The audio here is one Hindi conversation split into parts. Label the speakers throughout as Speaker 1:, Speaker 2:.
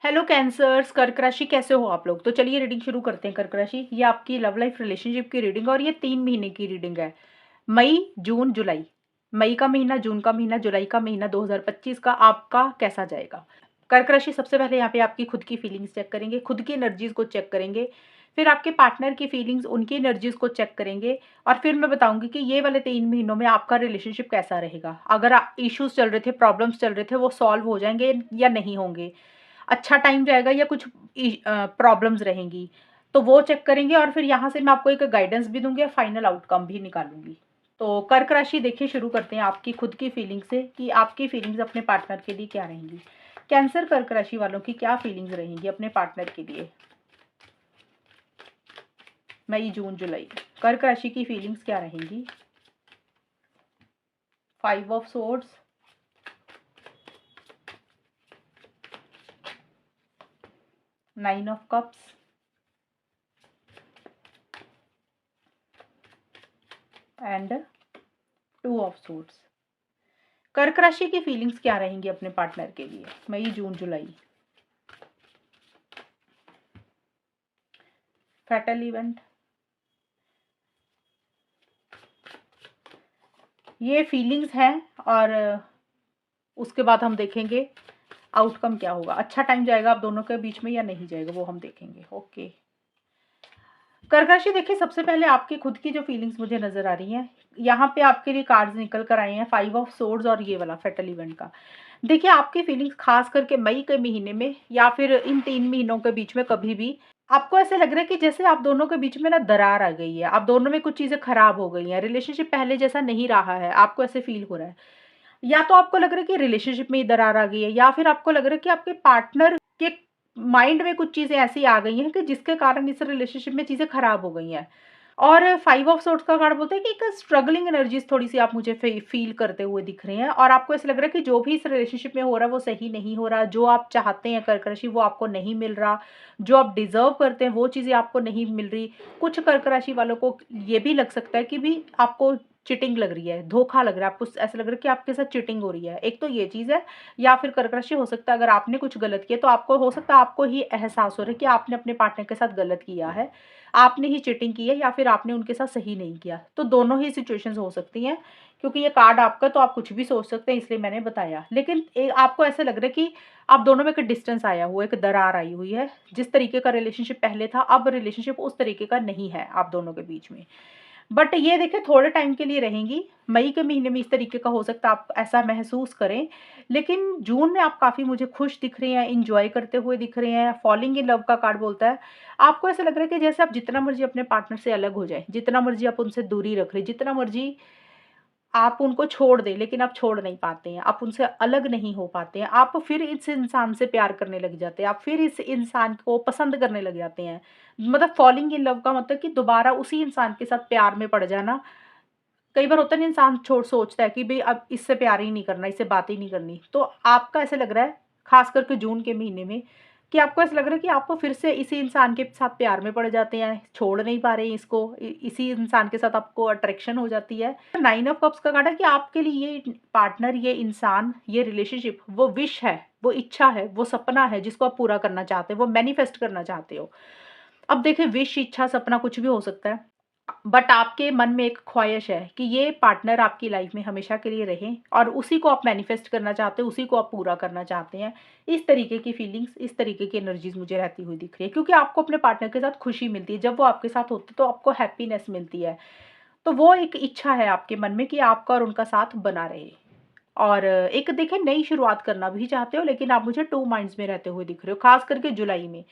Speaker 1: हेलो कैंसर्स, कर्क राशि कैसे हो आप लोग। तो चलिए रीडिंग शुरू करते हैं। कर्क राशि, ये आपकी लव लाइफ रिलेशनशिप की रीडिंग और ये 3 महीने की रीडिंग है। मई, जून, जुलाई। मई का महीना, जून का महीना, जुलाई का महीना 2025 का आपका कैसा जाएगा। कर्क राशि, सबसे पहले यहाँ पे आपकी खुद की फीलिंग्स चेक करेंगे, खुद की एनर्जीज को चेक करेंगे। फिर आपके पार्टनर की फीलिंग्स, उनकी एनर्जीज को चेक करेंगे। और फिर मैं बताऊंगी कि ये वाले 3 महीनों में आपका रिलेशनशिप कैसा रहेगा। अगर इश्यूज चल रहे थे, प्रॉब्लम्स चल रहे थे, वो सॉल्व हो जाएंगे या नहीं होंगे। अच्छा टाइम जाएगा या कुछ प्रॉब्लम्स रहेंगी, तो वो चेक करेंगे। और फिर यहाँ से मैं आपको एक गाइडेंस भी दूंगी और फाइनल आउटकम भी निकालूंगी। तो कर्क राशि, देखिए शुरू करते हैं आपकी खुद की फीलिंग से कि आपकी फीलिंग्स अपने पार्टनर के लिए क्या रहेंगी। कैंसर कर्क राशि वालों की क्या फीलिंग्स रहेंगी अपने पार्टनर के लिए। मई, जून, जुलाई। कर्क राशि की फीलिंग्स क्या रहेंगी। 5 of swords, 9 of cups and 2 of swords. कर्क राशि की फीलिंग्स क्या रहेंगी अपने पार्टनर के लिए मई, जून, जुलाई। फैटल इवेंट, ये फीलिंग्स हैं। और उसके बाद हम देखेंगे आउटकम क्या होगा। अच्छा टाइम जाएगा आप दोनों के बीच में या नहीं जाएगा, वो हम देखेंगे। ओके कर्क राशि, देखिए सबसे पहले आपकी खुद की जो फीलिंग्स मुझे नजर आ रही हैं, यहाँ पे आपके लिए कार्ड्स निकल कर आए हैं 5 ऑफ सोर्ड्स और ये वाला फेटल इवेंट का। देखिए आपकी फीलिंग्स खास करके मई के महीने में या फिर इन 3 महीनों के बीच में कभी भी आपको ऐसे लग रहा है कि जैसे आप दोनों के बीच में ना दरार आ गई है, आप दोनों में कुछ चीजें खराब हो गई हैं, रिलेशनशिप पहले जैसा नहीं रहा है, आपको ऐसे फील हो रहा है। या तो आपको लग रहा है कि रिलेशनशिप में ही दरार आ गई है, या फिर आपको लग रहा है कि आपके पार्टनर के माइंड में कुछ चीजें ऐसी आ गई हैं कि जिसके कारण इस रिलेशनशिप में चीजें खराब हो गई हैं। और 5 ऑफ सोर्ड्स का कार्ड बोलता है कि एक स्ट्रगलिंग एनर्जीज थोड़ी सी आप मुझे फील करते हुए दिख रहे हैं, और आपको ऐसा लग रहा है कि जो भी इस रिलेशनशिप में हो रहा है वो सही नहीं हो रहा, जो आप चाहते हैं कर्क राशि वो आपको नहीं मिल रहा, जो आप डिजर्व करते हैं वो चीजें आपको नहीं मिल रही। कुछ कर्क राशि वालों को ये भी लग सकता है कि भी आपको चिटिंग लग रही है, धोखा लग रहा है, आपको ऐसा लग रहा है कि आपके साथ चिटिंग हो रही है। एक तो ये चीज है। या फिर कर्क राशि, हो सकता है अगर आपने कुछ गलत किया तो आपको हो सकता है आपको ही एहसास हो रहा है कि आपने अपने पार्टनर के साथ गलत किया है, आपने ही चीटिंग की है या फिर आपने उनके साथ सही नहीं किया। तो दोनों ही सिचुएशंस हो सकती हैं, क्योंकि ये कार्ड आपका तो आप कुछ भी सोच सकते हैं, इसलिए मैंने बताया। लेकिन आपको ऐसा लग रहा है कि आप दोनों में एक डिस्टेंस आया हुआ है, एक दरार आई हुई है। जिस तरीके का रिलेशनशिप पहले था, अब रिलेशनशिप उस तरीके का नहीं है आप दोनों के बीच में। बट ये देखिए थोड़े टाइम के लिए रहेंगी। मई के महीने में इस तरीके का हो सकता है आप ऐसा महसूस करें, लेकिन जून में आप काफी मुझे खुश दिख रहे हैं, इंजॉय करते हुए दिख रहे हैं। फॉलिंग इन लव का कार्ड बोलता है आपको ऐसा लग रहा है कि जैसे आप जितना मर्जी अपने पार्टनर से अलग हो जाए, जितना मर्जी आप उनसे दूरी रख रहे, जितना मर्जी आप उनको छोड़ दें, लेकिन आप छोड़ नहीं पाते हैं, आप उनसे अलग नहीं हो पाते हैं। आप फिर इस इंसान से प्यार करने लग जाते हैं, आप फिर इस इंसान को पसंद करने लग जाते हैं। मतलब फॉलिंग इन लव का मतलब कि दोबारा उसी इंसान के साथ प्यार में पड़ जाना। कई बार होता है ना, इंसान छोड़ सोचता है कि भई अब इससे प्यार ही नहीं करना, इससे बात ही नहीं करनी। तो आपका ऐसा लग रहा है, ख़ास करके जून के महीने में, कि आपको ऐसा लग रहा है कि आप फिर से इसी इंसान के साथ प्यार में पड़ जाते हैं, छोड़ नहीं पा रहे हैं इसको, इसी इंसान के साथ आपको अट्रैक्शन हो जाती है। 9 ऑफ कप्स का कार्ड है कि आपके लिए ये पार्टनर, ये इंसान, ये रिलेशनशिप वो विश है, वो इच्छा है, वो सपना है जिसको आप पूरा करना चाहते हो, वो मैनिफेस्ट करना चाहते हो। अब देखिए विश, इच्छा, सपना कुछ भी हो सकता है। बट आपके मन में एक ख्वाहिश है कि ये पार्टनर आपकी लाइफ में हमेशा के लिए रहे, और उसी को आप मैनिफेस्ट करना चाहते हो, उसी को आप पूरा करना चाहते हैं। इस तरीके की फीलिंग्स, इस तरीके की एनर्जीज मुझे रहती हुई दिख रही है, क्योंकि आपको अपने पार्टनर के साथ खुशी मिलती है। जब वो आपके साथ होते तो आपको हैप्पीनेस मिलती है। तो वो एक इच्छा है आपके मन में कि आपका और उनका साथ बना रहे। और एक देखिए नई शुरुआत करना भी चाहते हो, लेकिन आप मुझे टू माइंड्स में रहते हुए दिख रहे हो, खास करके जुलाई में,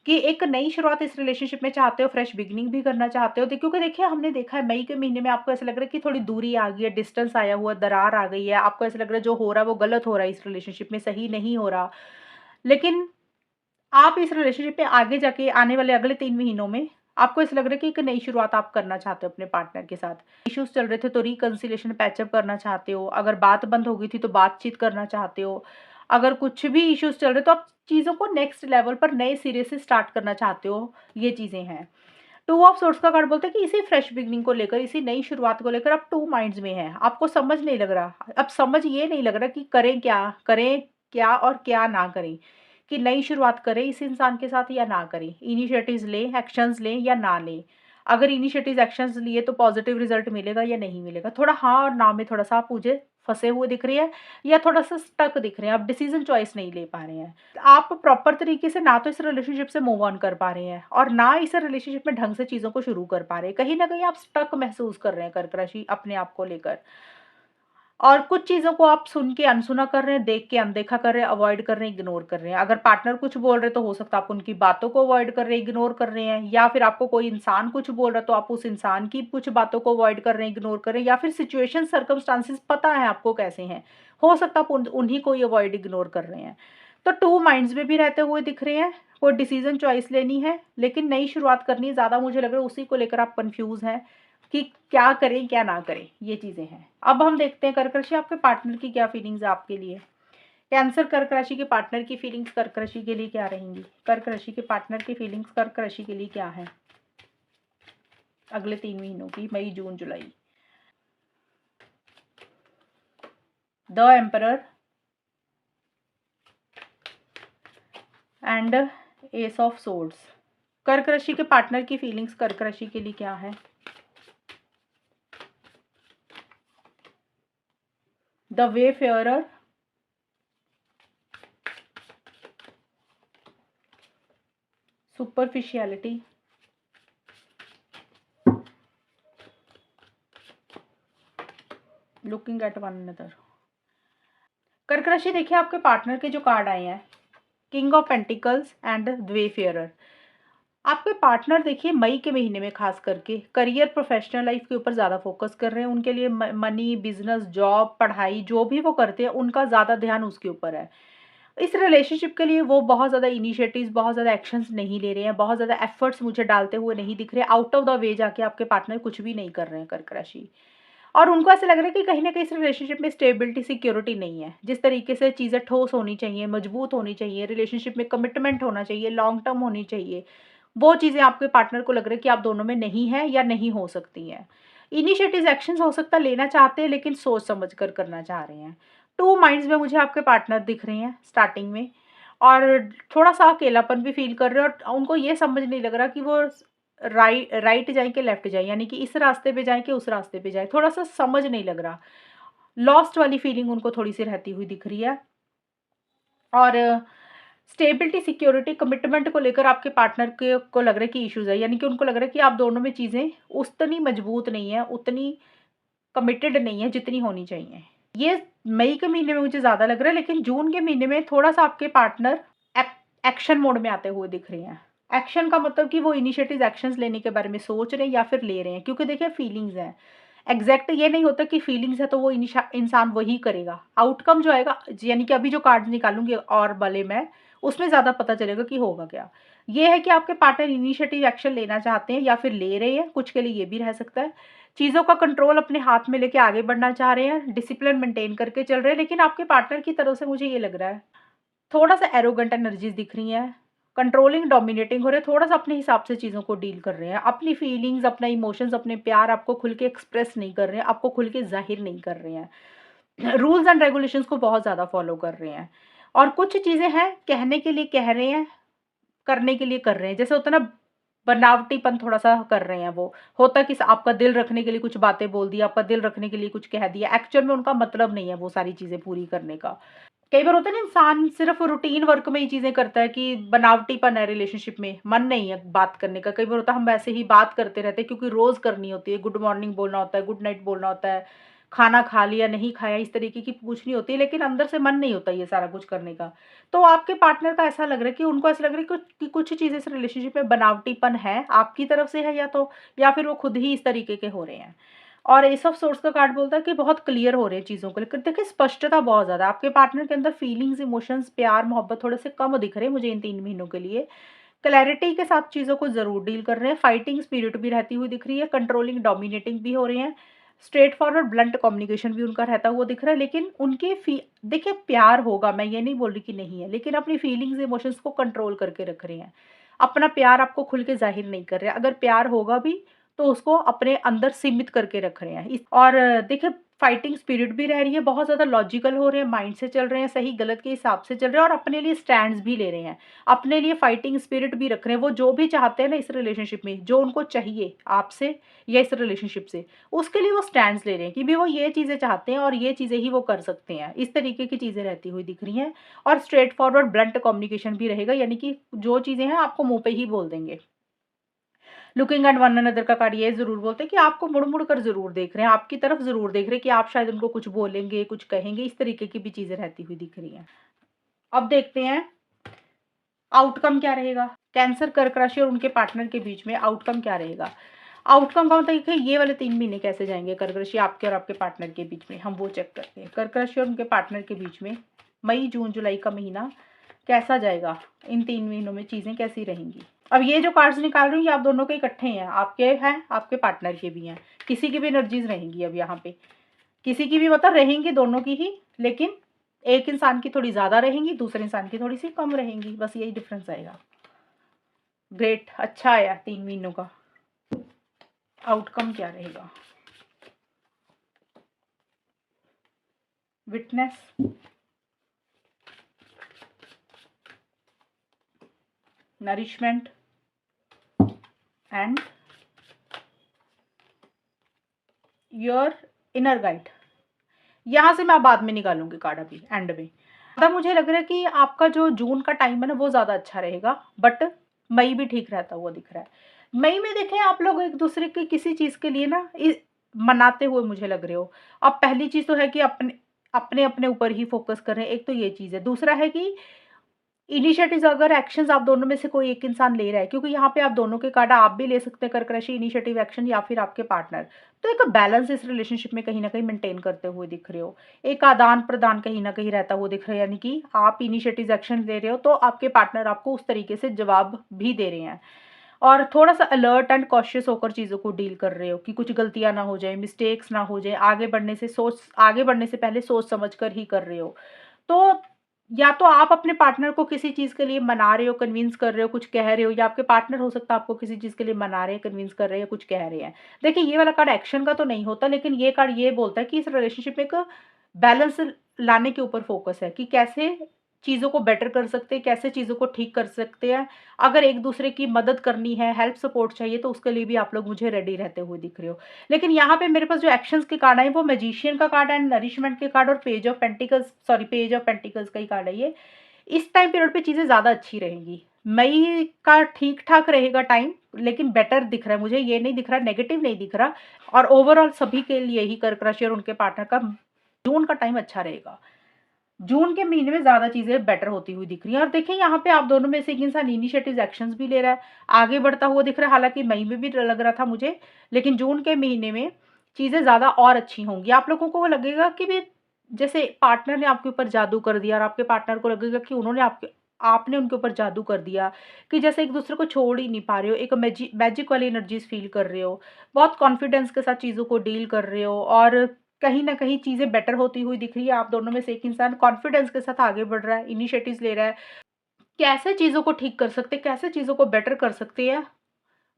Speaker 1: कि एक नई शुरुआत इस रिलेशनशिप में चाहते हो, फ्रेश बिगिनिंग भी करना चाहते हो। क्योंकि देखिए हमने देखा है मई के महीने में आपको ऐसा लग रहा है कि थोड़ी दूरी आ गई है, डिस्टेंस आया हुआ, दरार आ गई है, आपको ऐसा लग रहा है जो हो रहा है वो गलत हो रहा है, इस रिलेशनशिप में सही नहीं हो रहा। लेकिन आप इस रिलेशनशिप में आगे जाके आने वाले अगले 3 महीनों में आपको ऐसा लग रहा है कि एक नई शुरुआत आप करना चाहते हो अपने पार्टनर के साथ। इश्यूज चल रहे थे तो रिकंसिलिएशन, पैचअप करना चाहते हो। अगर बात बंद हो गई थी तो बातचीत करना चाहते हो। अगर कुछ भी इश्यूज चल रहे तो आप चीज़ों को नेक्स्ट लेवल पर नए सिरे से स्टार्ट करना चाहते हो। ये चीज़ें हैं। 2 ऑफ सोर्ड्स का कार्ड बोलता है कि इसी फ्रेश बिगिनिंग को लेकर, इसी नई शुरुआत को लेकर आप टू माइंड्स में हैं। आपको समझ नहीं लग रहा, अब समझ ये नहीं लग रहा कि करें क्या और क्या ना करें। कि नई शुरुआत करें इस इंसान के साथ या ना करें, इनिशिएटिव्स लें, एक्शंस लें या ना लें। अगर इनिशिएटिव्स एक्शंस लिए तो पॉजिटिव रिजल्ट मिलेगा या नहीं मिलेगा। थोड़ा हाँ और ना में थोड़ा-सा आप मुझे फँसे हुए दिख रहे हैं या थोड़ा-सा स्टक दिख रहे हैं, आप डिसीज़न चॉइस नहीं ले पा रहे हैं। आप प्रॉपर तरीके से ना तो इस रिलेशनशिप से मूव ऑन कर पा रहे हैं और ना इस रिलेशनशिप में ढंग से चीज़ों को शुरू कर पा रहे हैं। कहीं न कहीं आप स्टक महसूस कर रहे हैं कर्क राशि अपने आप को लेकर। और कुछ चीज़ों को आप सुन के अनसुना कर रहे हैं, देख के अनदेखा कर रहे हैं, अवॉइड कर रहे हैं, इग्नोर कर रहे हैं। अगर पार्टनर कुछ बोल रहे हैं तो हो सकता है आप उनकी बातों को अवॉइड कर रहे हैं, इग्नोर कर रहे हैं, या फिर आपको कोई इंसान कुछ बोल रहा है तो आप उस इंसान की कुछ बातों को अवॉइड कर रहे हैं, इग्नोर कर रहे हैं, या फिर सिचुएशन सर्कमस्टांसेस पता है आपको कैसे हैं। हो सकता है आप उन्हीं को ही अवॉइड इग्नोर कर रहे हैं। तो 2 माइंड्स में भी रहते हुए दिख रहे हैं। कोई डिसीज़न चॉइस लेनी है, लेकिन नई शुरुआत करनी है, ज़्यादा मुझे लग रहा है उसी को लेकर आप कन्फ्यूज़ हैं कि क्या करें, क्या ना करें, ये चीज़ें हैं। अब हम देखते हैं कर्क राशि आपके पार्टनर की क्या फीलिंग्स है आपके लिए। कैंसर कर्क राशि के पार्टनर की फीलिंग्स कर्क राशि के लिए क्या रहेंगी? कर्क राशि के पार्टनर की फीलिंग्स कर्क राशि के लिए क्या है अगले 3 महीनों की, मई, जून, जुलाई? The emperor and ace of swords. कर्क राशि के पार्टनर की फीलिंग्स कर्क राशि के लिए क्या है? The wayfarer, superficiality, looking at one another. कर्क राशि देखिए आपके पार्टनर के जो कार्ड आए हैं, king of pentacles and the wayfarer. आपके पार्टनर देखिए मई के महीने में खास करके करियर, प्रोफेशनल लाइफ के ऊपर ज़्यादा फोकस कर रहे हैं। उनके लिए मनी, बिजनेस, जॉब, पढ़ाई जो भी वो करते हैं उनका ज़्यादा ध्यान उसके ऊपर है। इस रिलेशनशिप के लिए वो बहुत ज़्यादा इनिशिएटिव्स, बहुत ज़्यादा एक्शंस नहीं ले रहे हैं, बहुत ज़्यादा एफर्ट्स मुझे डालते हुए नहीं दिख रहे। आउट ऑफ द वे जाके आपके पार्टनर कुछ भी नहीं कर रहे हैं कर्क राशि। और उनको ऐसा लग रहा है कि कहीं न कहीं इस रिलेशनशिप में स्टेबिलिटी, सिक्योरिटी नहीं है। जिस तरीके से चीज़ें ठोस होनी चाहिए, मजबूत होनी चाहिए, रिलेशनशिप में कमिटमेंट होना चाहिए, लॉन्ग टर्म होनी चाहिए, वो चीज़ें आपके पार्टनर को लग रहा है कि आप दोनों में नहीं है या नहीं हो सकती हैं। इनिशिएटिव्स, एक्शंस हो सकता है लेना चाहते हैं लेकिन सोच समझ कर करना चाह रहे हैं। 2 माइंड्स में मुझे आपके पार्टनर दिख रहे हैं स्टार्टिंग में, और थोड़ा-सा अकेलापन भी फ़ील कर रहे हैं और उनको ये समझ नहीं लग रहा कि वो राइट जाएँ कि लेफ्ट जाएँ, यानी कि इस रास्ते पे जाएँ कि उस रास्ते पे जाएँ, थोड़ा-सा समझ नहीं लग रहा। लॉस्ट वाली फीलिंग उनको थोड़ी-सी रहती हुई दिख रही है। और स्टेबिलिटी, सिक्योरिटी, कमिटमेंट को लेकर आपके पार्टनर के को लग रहा है कि इश्यूज़ है, यानी कि उनको लग रहा है कि आप दोनों में चीज़ें उतनी मजबूत नहीं है, उतनी कमिटेड नहीं है जितनी होनी चाहिए। ये मई के महीने में मुझे ज़्यादा लग रहा है, लेकिन जून के महीने में थोड़ा-सा आपके पार्टनर एक्शन मोड में आते हुए दिख रहे हैं। एक्शन का मतलब कि वो इनिशिएटिव एक्शंस लेने के बारे में सोच रहे हैं या फिर ले रहे हैं, क्योंकि देखिए फीलिंग्स हैं। एग्ज़ैक्ट ये नहीं होता कि फीलिंग्स है तो वो इंसान वही करेगा। आउटकम जो आएगा, यानी कि अभी जो कार्ड्स निकालूँगी और वाले मैं, उसमें ज़्यादा पता चलेगा कि होगा क्या। ये है कि आपके पार्टनर इनिशिएटिव एक्शन लेना चाहते हैं या फिर ले रहे हैं, कुछ के लिए ये भी रह सकता है। चीज़ों का कंट्रोल अपने हाथ में लेके आगे बढ़ना चाह रहे हैं, डिसिप्लिन मेंटेन करके चल रहे हैं, लेकिन आपके पार्टनर की तरफ से मुझे ये लग रहा है, थोड़ा-सा एरोगेंट एनर्जीज़ दिख रही हैं, कंट्रोलिंग, डोमिनेटिंग हो रहे हैं, थोड़ा-सा अपने हिसाब से चीज़ों को डील कर रहे हैं। अपनी फीलिंग्स, अपना इमोशंस, अपने प्यार आपको खुल के एक्सप्रेस नहीं कर रहे हैं, आपको खुल के ज़ाहिर नहीं कर रहे हैं। रूल्स एंड रेगुलेशंस को बहुत ज़्यादा फॉलो कर रहे हैं, और कुछ चीज़ें हैं कहने के लिए कह रहे हैं, करने के लिए कर रहे हैं। जैसे होता है ना, बनावटीपन थोड़ा-सा कर रहे हैं वो। होता है कि आपका दिल रखने के लिए कुछ बातें बोल दी, आपका दिल रखने के लिए कुछ कह दिया, एक्चुअल में उनका मतलब नहीं है वो सारी चीज़ें पूरी करने का। कई बार होता है ना, इंसान सिर्फ रूटीन वर्क में ही चीज़ें करता है कि बनावटीपन है रिलेशनशिप में, मन नहीं है बात करने का। कई बार होता है हम वैसे ही बात करते रहते हैं क्योंकि रोज़ करनी होती है, गुड मॉर्निंग बोलना होता है, गुड नाइट बोलना होता है, खाना खा लिया, नहीं खाया, इस तरीके की पूछनी होती है, लेकिन अंदर से मन नहीं होता ये सारा कुछ करने का। तो आपके पार्टनर का ऐसा लग रहा है कि उनको ऐसा लग रहा है कि कुछ चीज़ें इस रिलेशनशिप में बनावटीपन है, आपकी तरफ से है या फिर वो खुद ही इस तरीके के हो रहे हैं। और एस ऑफ सोर्स का कार्ड बोलता है कि बहुत क्लियर हो रहे हैं चीज़ों को लेकर। देखिए स्पष्टता बहुत ज़्यादा आपके पार्टनर के अंदर, फीलिंग्स, इमोशंस, प्यार, मोहब्बत थोड़े से कम दिख रहे हैं मुझे इन 3 महीनों के लिए। क्लैरिटी के साथ चीज़ों को ज़रूर डील कर रहे हैं, फाइटिंग स्पिरिट भी रहती हुई दिख रही है, कंट्रोलिंग, डोमिनेटिंग भी हो रहे हैं, स्ट्रेट फॉरवर्ड ब्लंट कम्युनिकेशन भी उनका रहता हुआ दिख रहा है। लेकिन उनके देखिए प्यार होगा, मैं ये नहीं बोल रही कि नहीं है, लेकिन अपनी फीलिंग्स, इमोशंस को कंट्रोल करके रख रहे हैं। अपना प्यार आपको खुल के ज़ाहिर नहीं कर रहे हैं। अगर प्यार होगा भी तो उसको अपने अंदर सीमित करके रख रहे हैं। और देखिए फाइटिंग स्पिरिट भी रह रही है, बहुत ज़्यादा लॉजिकल हो रहे हैं, माइंड से चल रहे हैं, सही गलत के हिसाब से चल रहे हैं और अपने लिए स्टैंड्स भी ले रहे हैं, अपने लिए फाइटिंग स्पिरिट भी रख रहे हैं। वो जो भी चाहते हैं ना इस रिलेशनशिप में, जो उनको चाहिए आपसे या इस रिलेशनशिप से, उसके लिए वो स्टैंड्स ले रहे हैं कि भी वो ये चीज़ें चाहते हैं और ये चीज़ें ही वो कर सकते हैं। इस तरीके की चीज़ें रहती हुई दिख रही हैं और स्ट्रेट फॉरवर्ड ब्लंट कम्युनिकेशन भी रहेगा, यानी कि जो चीज़ें हैं आपको मुँह पे ही बोल देंगे। लुकिंग एट वन अनदर का कार्ड ये ज़रूर बोलते हैं कि आपको मुड़-मुड़ कर ज़रूर देख रहे हैं, आपकी तरफ ज़रूर देख रहे हैं कि आप शायद उनको कुछ बोलेंगे, कुछ कहेंगे, इस तरीके की भी चीज़ें रहती हुई दिख रही हैं। अब देखते हैं आउटकम क्या रहेगा? कैंसर, कर्क राशि और उनके पार्टनर के बीच में आउटकम क्या रहेगा? आउटकम का मतलब देखिए ये वाले 3 महीने कैसे जाएँगे कर्क राशि आपके और आपके पार्टनर के बीच में, हम वो चेक करते हैं। कर्क राशि और उनके पार्टनर के बीच में मई, जून, जुलाई का महीना कैसा जाएगा? इन 3 महीनों में चीज़ें कैसी रहेंगी? अब ये जो कार्ड्स निकाल रही हूँ ये आप दोनों के इकट्ठे हैं, आपके हैं, आपके पार्टनर के भी हैं। किसी की भी एनर्जीज़ रहेंगी अब यहाँ पे। किसी की भी मतलब रहेंगी दोनों की ही, लेकिन एक इंसान की थोड़ी ज़्यादा रहेंगी, दूसरे इंसान की थोड़ी-सी कम रहेंगी, बस यही डिफ़रेंस आएगा। ग्रेट, अच्छा आया 3 महीनों का। आउटकम क्या रहेगा? Witness, nourishment and your inner guide. यहाँ से मैं बाद में निकालूंगी कार्ड अभी एंड में। तब मुझे लग रहा है कि आपका जो जून का टाइम है ना वो ज़्यादा अच्छा रहेगा, बट मई भी ठीक रहता हुआ दिख रहा है। मई में देखें आप लोग एक दूसरे के किसी चीज़ के लिए ना मनाते हुए मुझे लग रहे हो। अब पहली चीज़ तो है कि अपने अपने अपने ऊपर ही फोकस कर रहे हैं, एक तो ये चीज़ है। दूसरा है कि इनिशिएटिव्स अगर एक्शंस आप दोनों में से कोई एक इंसान ले रहा है, क्योंकि यहाँ पे आप दोनों के कार्ड आप भी ले सकते हैं कर्क राशि, इनिशिएटिव एक्शन या फिर आपके पार्टनर। तो एक बैलेंस इस रिलेशनशिप में कहीं न कहीं मेंटेन करते हुए दिख रहे हो। एक आदान-प्रदान कहीं न कहीं रहता हुआ दिख रहा है, यानी कि आप इनिशिएटिव एक्शन ले रहे हो तो आपके पार्टनर आपको उस तरीके से जवाब भी दे रहे हैं। और थोड़ा-सा अलर्ट एंड कॉशियस होकर चीज़ों को डील कर रहे हो कि कुछ गलतियाँ ना हो जाएँ, मिस्टेक्स ना हो जाएँ, आगे बढ़ने से पहले सोच समझ कर ही कर रहे हो। तो या तो आप अपने पार्टनर को किसी चीज़ के लिए मना रहे हो, कन्विंस कर रहे हो, कुछ कह रहे हो, या आपके पार्टनर हो सकता है आपको किसी चीज़ के लिए मना रहे हैं, कन्विंस कर रहे हैं, कुछ कह रहे हैं। देखिए ये वाला कार्ड एक्शन का तो नहीं होता, लेकिन ये कार्ड ये बोलता है कि इस रिलेशनशिप में एक बैलेंस लाने के ऊपर फोकस है कि कैसे चीज़ों को बेटर कर सकते हैं, कैसे चीज़ों को ठीक कर सकते हैं। अगर एक दूसरे की मदद करनी है, हेल्प सपोर्ट चाहिए, तो उसके लिए भी आप लोग मुझे रेडी रहते हुए दिख रहे हो। लेकिन यहाँ पे मेरे पास जो एक्शंस के कार्ड आए वो मैजिशियन का कार्ड एंड नरिशमेंट के कार्ड और पेज ऑफ पेंटिकल्स का ही कार्ड है ये। इस टाइम पीरियड पे चीज़ें ज़्यादा अच्छी रहेंगी। मई का ठीक-ठाक रहेगा टाइम, लेकिन बेटर दिख रहा है मुझे, ये नहीं दिख रहा, नेगेटिव नहीं दिख रहा। और ओवरऑल सभी के लिए ही कर्क राशि और उनके पार्टनर का जून का टाइम अच्छा रहेगा। जून के महीने में ज़्यादा चीज़ें बेटर होती हुई दिख रही हैं। और देखिए यहाँ पे आप दोनों में से एक इंसान इनिशिएटिव एक्शंस भी ले रहा है, आगे बढ़ता हुआ दिख रहा है। हालाँकि मई में भी लग रहा था मुझे, लेकिन जून के महीने में चीज़ें ज़्यादा और अच्छी होंगी। आप लोगों को वो लगेगा कि भी जैसे पार्टनर ने आपके ऊपर जादू कर दिया और आपके पार्टनर को लगेगा कि उन्होंने आपने उनके ऊपर जादू कर दिया, कि जैसे एक दूसरे को छोड़ ही नहीं पा रहे हो, एक मैजिक वाली एनर्जीज़ फ़ील कर रहे हो, बहुत कॉन्फिडेंस के साथ चीज़ों को डील कर रहे हो और कहीं न कहीं चीज़ें बेटर होती हुई दिख रही है। आप दोनों में से एक इंसान कॉन्फिडेंस के साथ आगे बढ़ रहा है, इनिशिएटिव्स ले रहा है। कैसे चीज़ों को ठीक कर सकते हैं, कैसे चीज़ों को बेटर कर सकते हैं,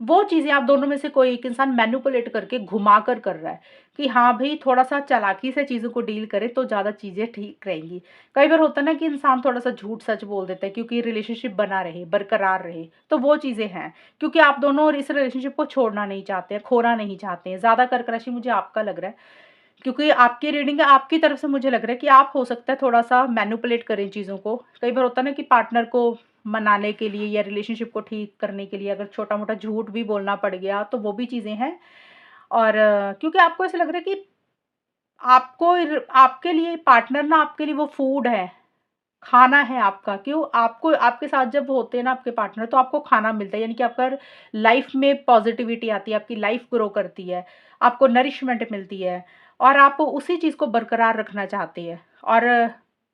Speaker 1: वो चीज़ें आप दोनों में से कोई एक इंसान मैनिपुलेट करके घुमाकर कर रहा है कि हाँ भई थोड़ा-सा चालाकी से चीज़ों को डील करें तो ज़्यादा चीज़ें ठीक रहेंगी। कई बार होता है ना कि इंसान थोड़ा-सा झूठ-सच बोल देता है क्योंकि रिलेशनशिप बना रहे, बरकरार रहे, तो वो चीज़ें हैं। क्योंकि आप दोनों और इस रिलेशनशिप को छोड़ना नहीं चाहते हैं, खोना नहीं चाहते हैं। ज़्यादा कर्क राशि मुझे आपका लग रहा है। क्योंकि आपकी रीडिंग है, आपकी तरफ से मुझे लग रहा है कि आप हो सकता है थोड़ा-सा मैनिपुलेट करें चीज़ों को। कई बार होता है ना कि पार्टनर को मनाने के लिए या रिलेशनशिप को ठीक करने के लिए अगर छोटा-मोटा झूठ भी बोलना पड़ गया, तो वो भी चीज़ें हैं। और क्योंकि आपको ऐसा लग रहा है कि आपके लिए पार्टनर ना आपके लिए वो फूड है, खाना है आपका। क्यों? आपको आपके साथ जब होते हैं ना आपके पार्टनर तो आपको खाना मिलता है, यानी कि आपका लाइफ में पॉजिटिविटी आती है, आपकी लाइफ ग्रो करती है, आपको नरिशमेंट मिलती है और आप उसी चीज़ को बरकरार रखना चाहते हैं और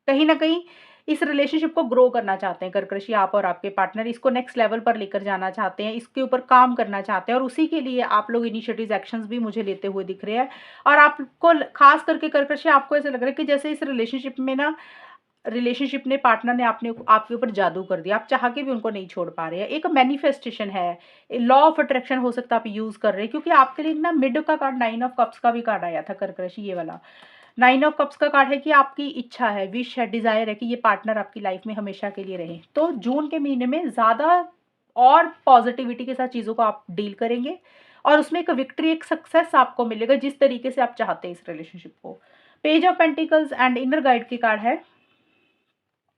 Speaker 1: कहीं न कहीं इस रिलेशनशिप को ग्रो करना चाहते हैं कर्क राशि आप और आपके पार्टनर, इसको नेक्स्ट लेवल पर लेकर जाना चाहते हैं, इसके ऊपर काम करना चाहते हैं और उसी के लिए आप लोग इनिशिएटिव्स एक्शंस भी मुझे लेते हुए दिख रहे हैं। और आपको खास करके कर्क राशि आपको ऐसा लग रहा है कि जैसे इस रिलेशनशिप में ना रिलेशनशिप ने, पार्टनर ने आपके ऊपर जादू कर दिया, आप चाह के भी उनको नहीं छोड़ पा रहे हैं। एक मैनिफेस्टेशन है, लॉ ऑफ अट्रैक्शन हो सकता है आप यूज़ कर रहे हैं, क्योंकि आपके लिए ना मिड का कार्ड 9 ऑफ कप्स का भी कार्ड आया था कर्क राशि, ये वाला 9 ऑफ कप्स का कार्ड है कि आपकी इच्छा है, विश है, डिज़ायर है कि ये पार्टनर आपकी लाइफ में हमेशा के लिए रहे। तो जून के महीने में ज़्यादा और पॉजिटिविटी के साथ चीज़ों को आप डील करेंगे और उसमें एक विक्ट्री, एक सक्सेस आपको मिलेगा जिस तरीके से आप चाहते हैं इस रिलेशनशिप को। Page of pentacles and inner guide की कार्ड है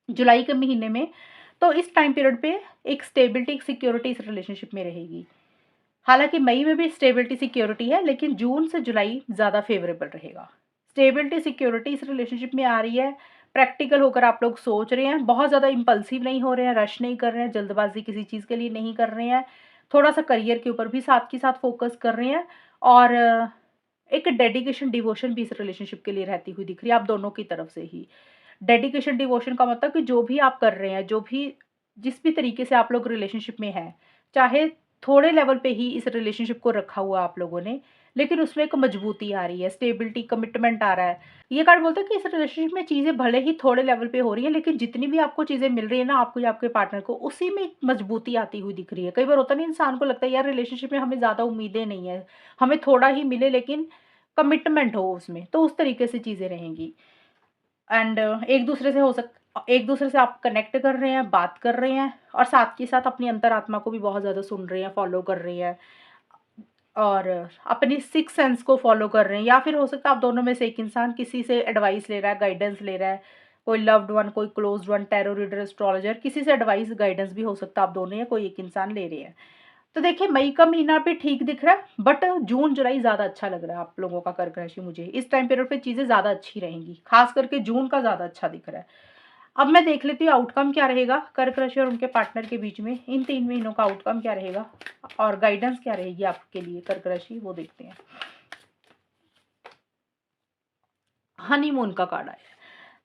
Speaker 1: जुलाई के महीने में। तो इस टाइम पीरियड पे एक स्टेबिलिटी, एक सिक्योरिटी इस रिलेशनशिप में रहेगी। हालांकि मई में भी स्टेबिलिटी सिक्योरिटी है, लेकिन जून से जुलाई ज़्यादा फेवरेबल रहेगा। स्टेबिलिटी सिक्योरिटी इस रिलेशनशिप में आ रही है, प्रैक्टिकल होकर आप लोग सोच रहे हैं, बहुत ज़्यादा इम्पल्सिव नहीं हो रहे हैं, रश नहीं कर रहे हैं, जल्दबाजी किसी चीज़ के लिए नहीं कर रहे हैं, थोड़ा सा करियर के ऊपर भी साथ के साथ फोकस कर रहे हैं, और एक डेडिकेशन, डिवोशन भी इस रिलेशनशिप के लिए रहती हुई दिख रही है आप दोनों की तरफ से ही। डेडिकेशन, डिवोशन का मतलब कि जो भी आप कर रहे हैं, जो भी जिस भी तरीके से आप लोग रिलेशनशिप में हैं, चाहे थोड़े लेवल पे ही इस रिलेशनशिप को रखा हुआ आप लोगों ने, लेकिन उसमें एक मजबूती आ रही है, स्टेबिलिटी, कमिटमेंट आ रहा है। ये कार्ड बोलता है कि इस रिलेशनशिप में चीज़ें भले ही थोड़े लेवल पे हो रही हैं, लेकिन जितनी भी आपको चीज़ें मिल रही है ना, आपको या आपके पार्टनर को, उसी में एक मजबूती आती हुई दिख रही है। कई बार होता नहीं, इंसान को लगता है यार रिलेशनशिप में हमें ज़्यादा उम्मीदें नहीं है, हमें थोड़ा ही मिले लेकिन कमिटमेंट हो उसमें, तो उस तरीके से चीज़ें रहेंगी। एंड एक दूसरे से आप कनेक्ट कर रहे हैं, बात कर रहे हैं, और साथ के साथ अपनी अंतरात्मा को भी बहुत ज़्यादा सुन रहे हैं, फॉलो कर रहे हैं, और अपनी सिक्स सेंस को फॉलो कर रहे हैं। या फिर हो सकता है आप दोनों में से एक इंसान किसी से एडवाइस ले रहा है, गाइडेंस ले रहा है, कोई लव्ड वन, कोई closed one, tarot reader, astrologer, किसी से एडवाइस, गाइडेंस भी हो सकता है आप दोनों या कोई एक इंसान ले रहे हैं। तो देखिए, मई का महीना भी ठीक दिख रहा है, बट जून जुलाई ज़्यादा अच्छा लग रहा है आप लोगों का कर्क राशि। मुझे इस टाइम पीरियड पे चीज़ें ज़्यादा अच्छी रहेंगी, खास करके जून का ज़्यादा अच्छा दिख रहा है। अब मैं देख लेती हूँ आउटकम क्या रहेगा कर्क राशि और उनके पार्टनर के बीच में, इन 3 महीनों का आउटकम क्या रहेगा और गाइडेंस क्या रहेगी आपके लिए कर्क राशि, वो देखते हैं। हनीमून का कार्ड आया है।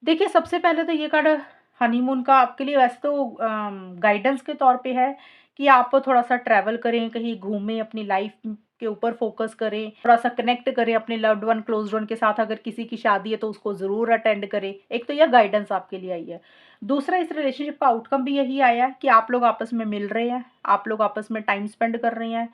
Speaker 1: देखिए, सबसे पहले तो ये कार्ड हनीमून का आपके लिए वैसे तो गाइडेंस के तौर पे है कि आप थोड़ा सा ट्रैवल करें, कहीं घूमें, अपनी लाइफ के ऊपर फोकस करें, थोड़ा सा कनेक्ट करें अपने लव्ड वन, क्लोज्ड वन के साथ। अगर किसी की शादी है तो उसको ज़रूर अटेंड करें। एक तो यह गाइडेंस आपके लिए आई है। दूसरा, इस रिलेशनशिप का आउटकम भी यही आया है कि आप लोग आपस में मिल रहे हैं, आप लोग आपस में टाइम स्पेंड कर रहे हैं,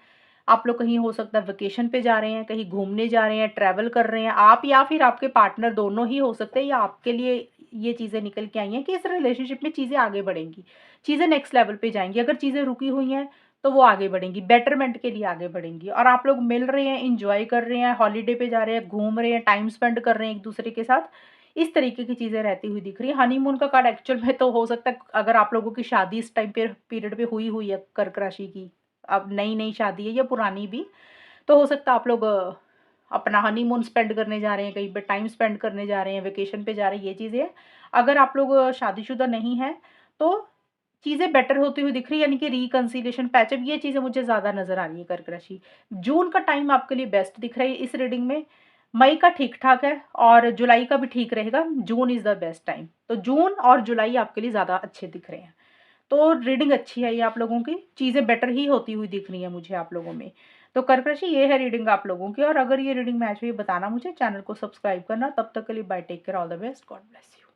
Speaker 1: आप लोग कहीं हो सकता है वेकेशन पे जा रहे हैं, कहीं घूमने जा रहे हैं, ट्रैवल कर रहे हैं, आप या फिर आपके पार्टनर, दोनों ही हो सकते हैं, या आपके लिए ये चीज़ें निकल के आई हैं कि इस रिलेशनशिप में चीज़ें आगे बढ़ेंगी, चीज़ें नेक्स्ट लेवल पे जाएंगी। अगर चीज़ें रुकी हुई हैं तो वो आगे बढ़ेंगी, बेटरमेंट के लिए आगे बढ़ेंगी, और आप लोग मिल रहे हैं, इंजॉय कर रहे हैं, हॉलीडे पे जा रहे हैं, घूम रहे हैं, टाइम स्पेंड कर रहे हैं एक दूसरे के साथ। इस तरीके की चीज़ें रहती हुई दिख रही है। हनीमून का कार्ड एक्चुअल में तो हो सकता है अगर आप लोगों की शादी इस टाइम पीरियड पे हुई है कर्क राशि की, अब नई नई शादी है या पुरानी भी, तो हो सकता है आप लोग अपना हनीमून स्पेंड करने जा रहे हैं, कहीं पे टाइम स्पेंड करने जा रहे हैं, वेकेशन पे जा रहे हैं, ये चीज़ें हैं। अगर आप लोग शादीशुदा नहीं हैं तो चीज़ें बेटर होती हुई दिख रही है, यानी कि रिकंसिलिएशन, पैचअप, ये चीज़ें मुझे ज़्यादा नज़र आ रही है कर्क राशि। जून का टाइम आपके लिए बेस्ट दिख रहा है इस रीडिंग में। मई का ठीक-ठाक है और जुलाई का भी ठीक रहेगा। जून इज़ द बेस्ट टाइम। तो जून और जुलाई आपके लिए ज़्यादा अच्छे दिख रहे हैं। तो रीडिंग अच्छी है ये आप लोगों की, चीज़ें बेटर ही होती हुई दिख रही हैं मुझे आप लोगों में। तो कर्क राशि, ये है रीडिंग आप लोगों की, और अगर ये रीडिंग मैच हुई बताना मुझे, चैनल को सब्सक्राइब करना। तब तक के लिए bye, take care, all the best, God bless you.